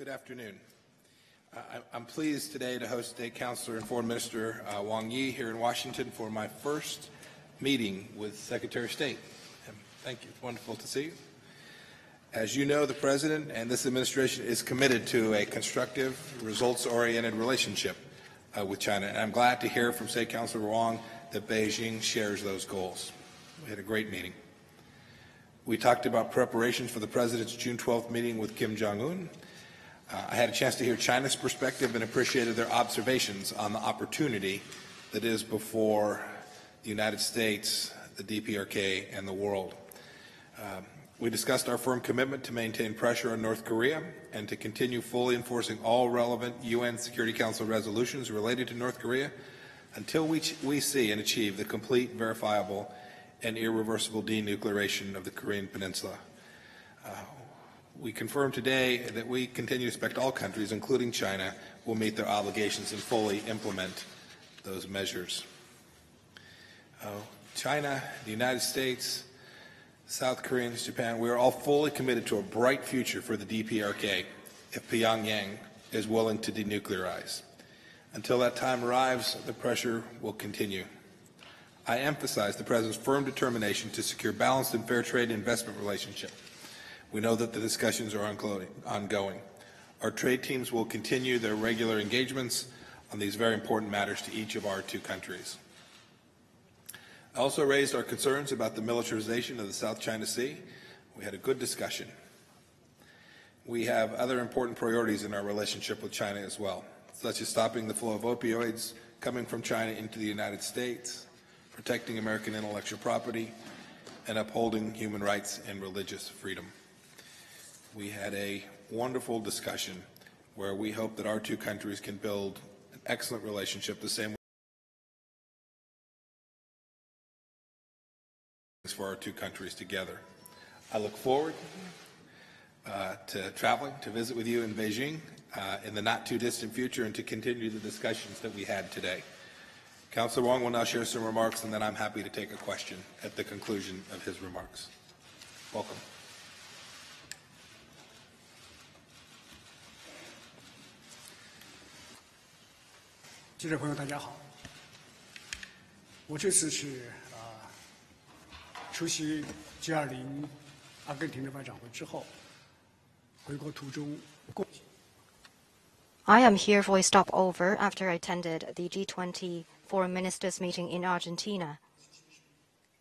Good afternoon. I'm pleased today to host State Councilor and Foreign Minister Wang Yi here in Washington for my first meeting with Secretary of State. And thank you. It's wonderful to see you. As you know, the President and this administration is committed to a constructive, results-oriented relationship with China. And I'm glad to hear from State Councilor Wang that Beijing shares those goals. We had a great meeting. We talked about preparations for the President's June 12th meeting with Kim Jong-un. I had a chance to hear China's perspective and appreciated their observations on the opportunity that is before the United States, the DPRK, and the world. We discussed our firm commitment to maintain pressure on North Korea and to continue fully enforcing all relevant UN Security Council resolutions related to North Korea until we see and achieve the complete, verifiable, and irreversible denuclearization of the Korean Peninsula. We confirm today that we continue to expect all countries, including China, will meet their obligations and fully implement those measures. China, the United States, South Korea, Japan, we are all fully committed to a bright future for the DPRK if Pyongyang is willing to denuclearize. Until that time arrives, the pressure will continue. I emphasize the President's firm determination to secure balanced and fair trade and investment relationship. We know that the discussions are ongoing. Our trade teams will continue their regular engagements on these very important matters to each of our two countries. I also raised our concerns about the militarization of the South China Sea. We had a good discussion. We have other important priorities in our relationship with China as well, such as stopping the flow of opioids coming from China into the United States, protecting American intellectual property, and upholding human rights and religious freedom. We had a wonderful discussion where we hope that our two countries can build an excellent relationship the same way for our two countries together. I look forward to traveling to visit with you in Beijing in the not too distant future and to continue the discussions that we had today. Councilor Wang will now share some remarks, and then I'm happy to take a question at the conclusion of his remarks. Welcome. 记者朋友，大家好。我这次是出席 G20 阿根廷的外长会之后，回国途中。I am here for a stopover after I attended the G20 Foreign Ministers meeting in Argentina,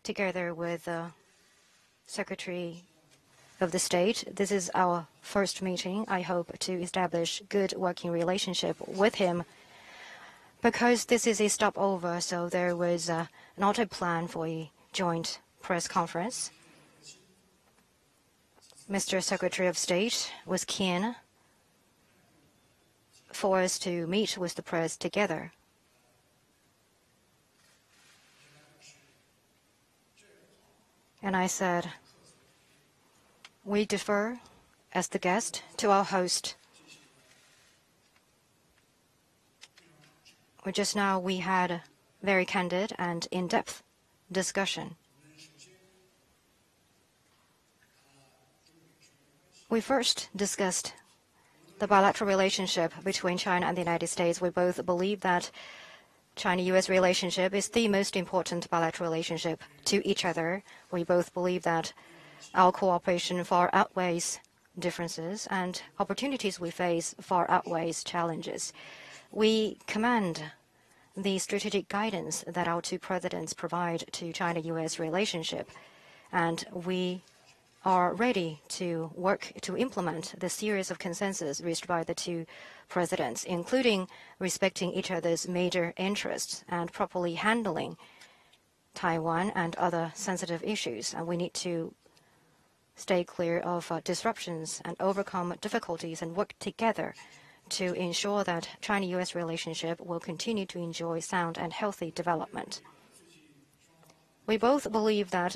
together with the Secretary of the State. This is our first meeting. I hope to establish good working relationship with him. Because this is a stopover, so there was not a plan for a joint press conference. Mr. Secretary of State was keen for us to meet with the press together. And I said, we defer as the guest to our host. Just now we had a very candid and in-depth discussion. We first discussed the bilateral relationship between China and the United States. We both believe that China-U.S. relationship is the most important bilateral relationship to each other. We both believe that our cooperation far outweighs differences and opportunities we face far outweighs challenges. We commend the strategic guidance that our two presidents provide to China-U.S. relationship, and we are ready to work to implement the series of consensus reached by the two presidents, including respecting each other's major interests and properly handling Taiwan and other sensitive issues. And we need to stay clear of disruptions and overcome difficulties and work together to ensure that China-U.S. relationship will continue to enjoy sound and healthy development. We both believe that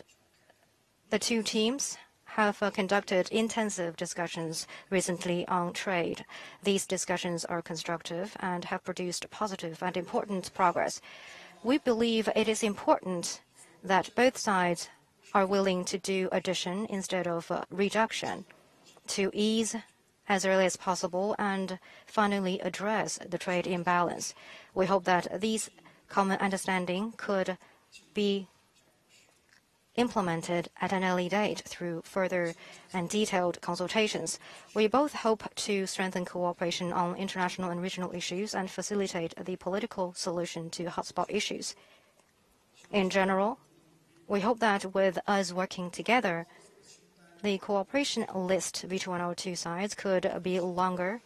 the two teams have conducted intensive discussions recently on trade. These discussions are constructive and have produced positive and important progress. We believe it is important that both sides are willing to do addition instead of reduction to ease as early as possible and finally address the trade imbalance. We hope that these common understanding could be implemented at an early date through further and detailed consultations. We both hope to strengthen cooperation on international and regional issues and facilitate the political solution to hotspot issues. In general, we hope that with us working together, the cooperation list between our two sides could be longer,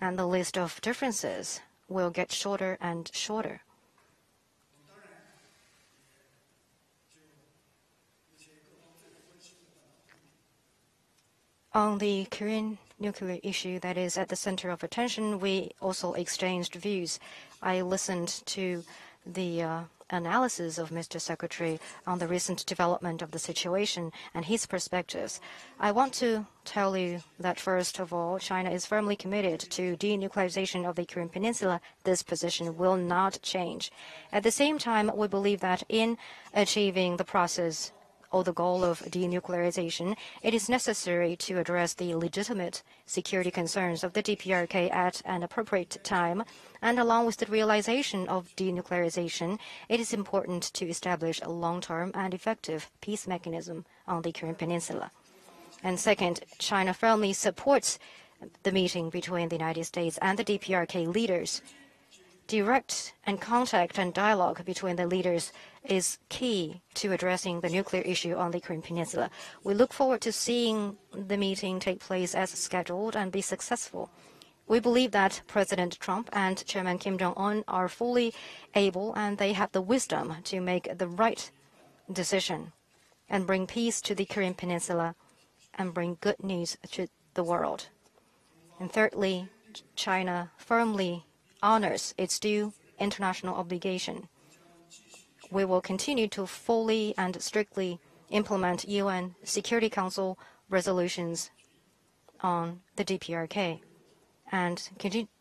and the list of differences will get shorter and shorter. On the Korean nuclear issue that is at the center of attention, we also exchanged views. I listened to the analysis of Mr. Secretary on the recent development of the situation and his perspectives. I want to tell you that, first of all, China is firmly committed to denuclearization of the Korean Peninsula. This position will not change. At the same time, we believe that in achieving the process or the goal of denuclearization, it is necessary to address the legitimate security concerns of the DPRK at an appropriate time. And along with the realization of denuclearization, it is important to establish a long-term and effective peace mechanism on the Korean Peninsula. And second, China firmly supports the meeting between the United States and the DPRK leaders. Direct and contact and dialogue between the leaders is key to addressing the nuclear issue on the Korean Peninsula. We look forward to seeing the meeting take place as scheduled and be successful. We believe that President Trump and Chairman Kim Jong-un are fully able and they have the wisdom to make the right decision and bring peace to the Korean Peninsula and bring good news to the world. And thirdly, China firmly honors its due international obligation. We will continue to fully and strictly implement UN Security Council resolutions on the DPRK and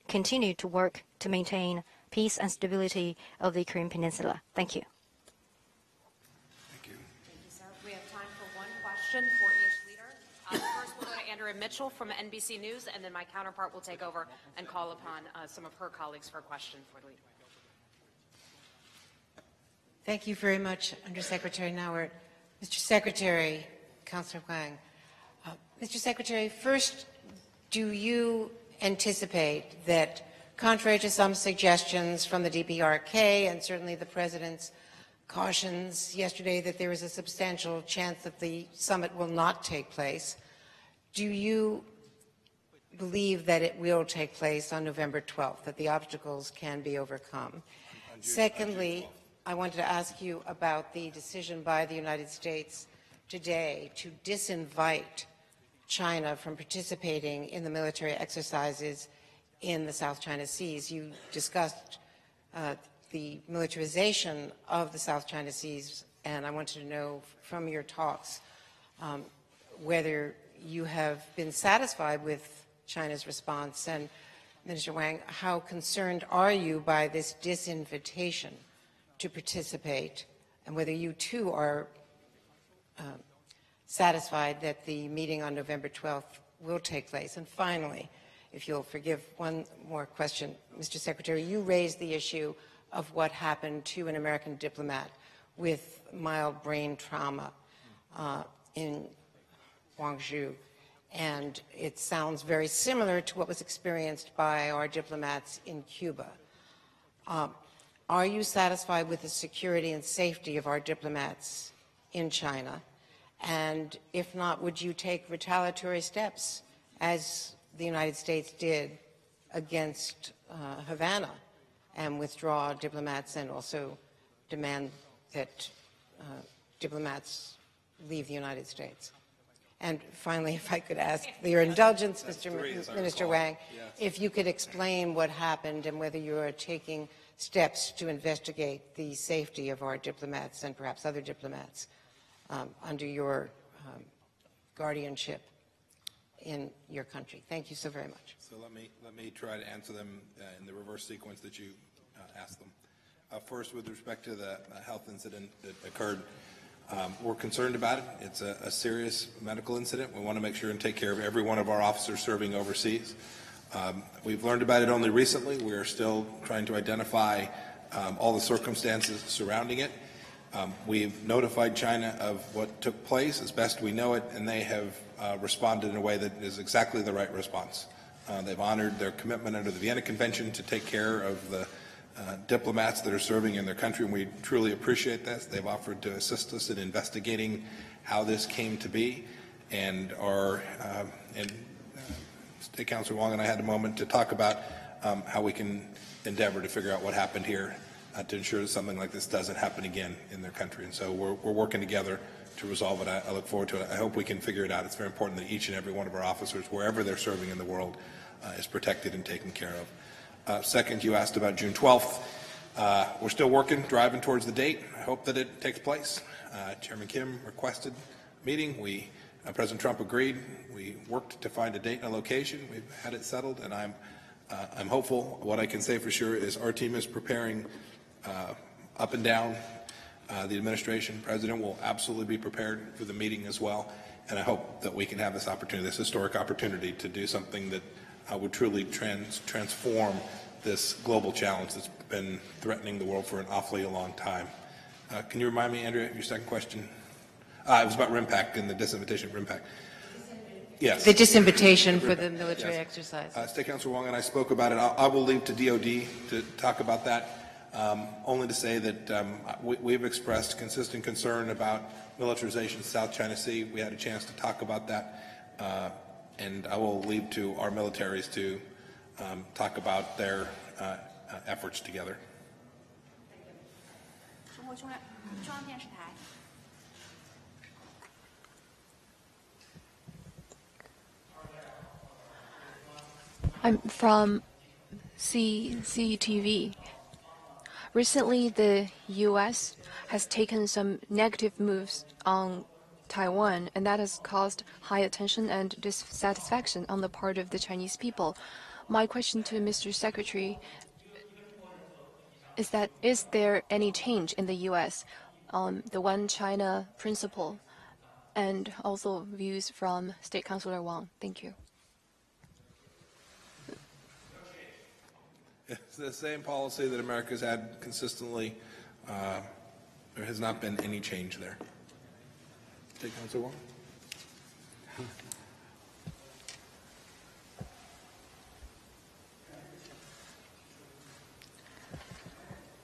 continue to work to maintain peace and stability of the Korean Peninsula. Thank you. Thank you. Thank you, sir. We have time for one question for each leader. First, we'll go to Andrea Mitchell from NBC News, and then my counterpart will take over and call upon some of her colleagues for a question for the leader. Thank you very much, Undersecretary Nauert. Mr. Secretary, Councillor Wang. Mr. Secretary, first, do you anticipate that, contrary to some suggestions from the DPRK and certainly the President's cautions yesterday that there is a substantial chance that the summit will not take place, do you believe that it will take place on November 12th, that the obstacles can be overcome? Secondly, I wanted to ask you about the decision by the United States today to disinvite China from participating in the military exercises in the South China Seas. You discussed the militarization of the South China Seas, and I wanted to know from your talks whether you have been satisfied with China's response, and Minister Wang, how concerned are you by this disinvitation to participate, and whether you too are satisfied that the meeting on November 12th will take place. And finally, if you'll forgive one more question, Mr. Secretary, you raised the issue of what happened to an American diplomat with mild brain trauma in Guangzhou, and it sounds very similar to what was experienced by our diplomats in Cuba. Are you satisfied with the security and safety of our diplomats in China? And if not, would you take retaliatory steps, as the United States did against Havana, and withdraw diplomats and also demand that diplomats leave the United States? And finally, if I could ask your indulgence, Minister Wang, if you could explain what happened and whether you are taking steps to investigate the safety of our diplomats and perhaps other diplomats under your guardianship in your country. Thank you so very much. So let me try to answer them in the reverse sequence that you asked them. First, with respect to the health incident that occurred, We're concerned about it. It's a serious medical incident. We want to make sure and take care of every one of our officers serving overseas. We've learned about it only recently. We are still trying to identify all the circumstances surrounding it. We've notified China of what took place as best we know it, and they have responded in a way that is exactly the right response. They've honored their commitment under the Vienna Convention to take care of the diplomats that are serving in their country, and we truly appreciate this. They've offered to assist us in investigating how this came to be, and State Councilor Wong and I had a moment to talk about how we can endeavor to figure out what happened here to ensure that something like this doesn't happen again in their country. And so we're working together to resolve it. I look forward to it. I hope we can figure it out. It's very important that each and every one of our officers, wherever they're serving in the world, is protected and taken care of. Second, you asked about June 12th. We're still working, driving towards the date. I hope that it takes place. Chairman Kim requested a meeting. President Trump agreed. We worked to find a date and a location. We've had it settled, and I'm hopeful. What I can say for sure is our team is preparing up and down the administration. President will absolutely be prepared for the meeting as well, and I hope that we can have this opportunity, this historic opportunity, to do something that would truly transform this global challenge that's been threatening the world for an awfully long time. Can you remind me, Andrea, your second question? It was about RIMPAC and the disinvitation of RIMPAC. Yes. The disinvitation for the military exercise. State Councilor Wong and I spoke about it. I will leave to DOD to talk about that, only to say that we've expressed consistent concern about militarization of the South China Sea. We had a chance to talk about that, and I will leave to our militaries to talk about their efforts together. I'm from CCTV. Recently, the U.S. has taken some negative moves on Taiwan, and that has caused high attention and dissatisfaction on the part of the Chinese people. My question to Mr. Secretary is that, is there any change in the U.S. on the One China principle, and also views from State Councilor Wong? Thank you. It's the same policy that America's had consistently. There has not been any change there. State Councilor Wong.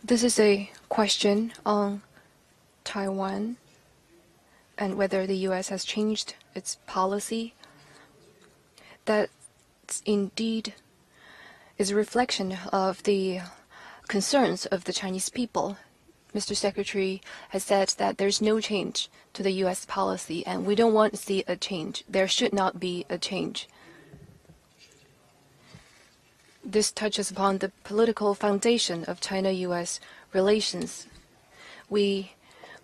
This is a question on Taiwan and whether the U.S. has changed its policy. That indeed is a reflection of the concerns of the Chinese people. Mr. Secretary has said that there's no change to the U.S. policy, and we don't want to see a change. There should not be a change. This touches upon the political foundation of China-U.S. relations. We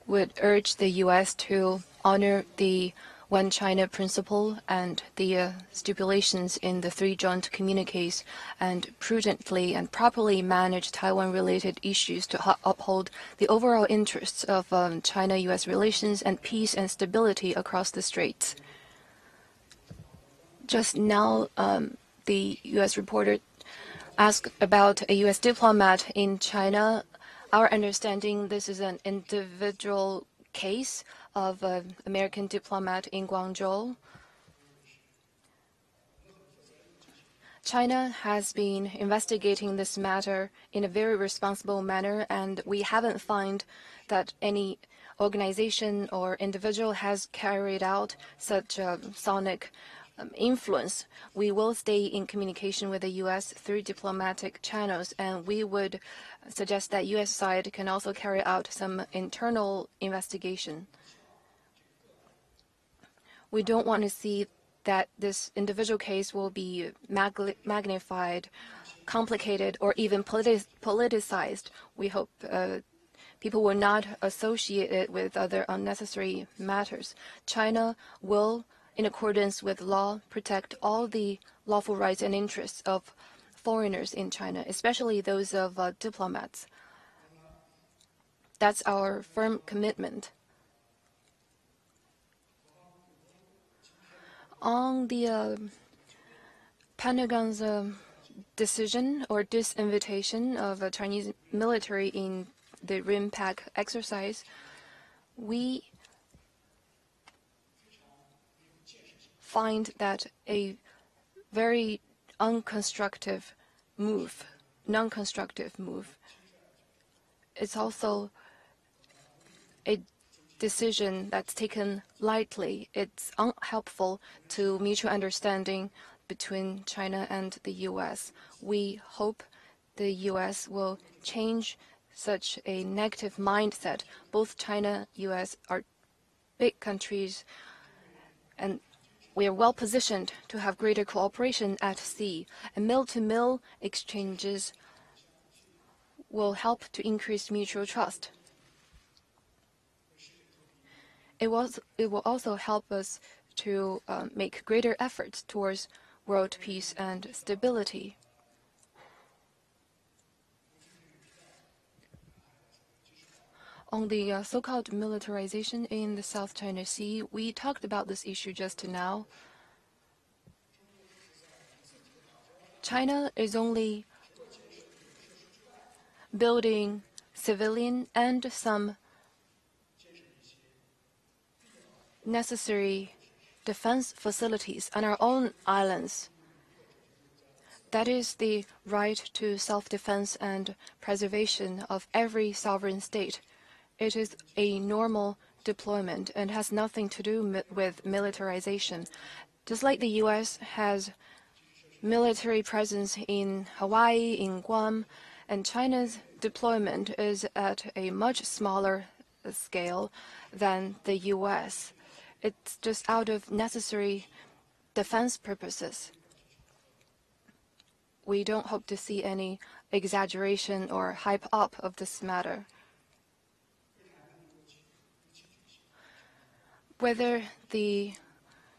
would urge the U.S. to honor the One China principle and the stipulations in the 3 joint communiques, and prudently and properly manage Taiwan-related issues to uphold the overall interests of China-U.S. relations and peace and stability across the straits. Just now, the U.S. reporter asked about a U.S. diplomat in China. Our understanding, this is an individual case of an American diplomat in Guangzhou. China has been investigating this matter in a very responsible manner, and we haven't found that any organization or individual has carried out such sonic influence. We will stay in communication with the U.S. through diplomatic channels, and we would suggest that U.S. side can also carry out some internal investigation. We don't want to see that this individual case will be magnified, complicated, or even politicized. We hope people will not associate it with other unnecessary matters. China will, in accordance with law, protect all the lawful rights and interests of foreigners in China, especially those of diplomats. That's our firm commitment. On the Pentagon's decision or disinvitation of a Chinese military in the RIMPAC exercise, we find that a very non-constructive move. It's also a decision that's taken lightly. It's unhelpful to mutual understanding between China and the U.S. We hope the U.S. will change such a negative mindset. Both China, U.S. are big countries, and we are well positioned to have greater cooperation at sea, and mill-to-mill exchanges will help to increase mutual trust. It will also help us to make greater efforts towards world peace and stability. On the so-called militarization in the South China Sea, we talked about this issue just now. China is only building civilian and some necessary defense facilities on our own islands. That is the right to self-defense and preservation of every sovereign state. It is a normal deployment and has nothing to do with militarization. Just like the U.S. has military presence in Hawaii, in Guam, and China's deployment is at a much smaller scale than the U.S. It's just out of necessary defense purposes. We don't hope to see any exaggeration or hype up of this matter. Whether the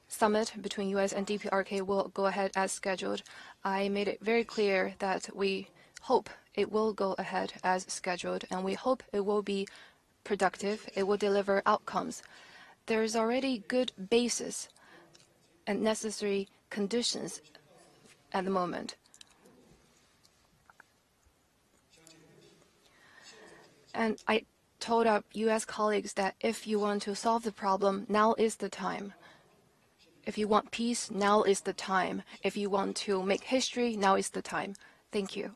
summit between U.S. and DPRK will go ahead as scheduled, I made it very clear that we hope it will go ahead as scheduled, and we hope it will be productive, it will deliver outcomes. There is already good basis and necessary conditions at the moment. And I told our U.S. colleagues that if you want to solve the problem, now is the time. If you want peace, now is the time. If you want to make history, now is the time. Thank you.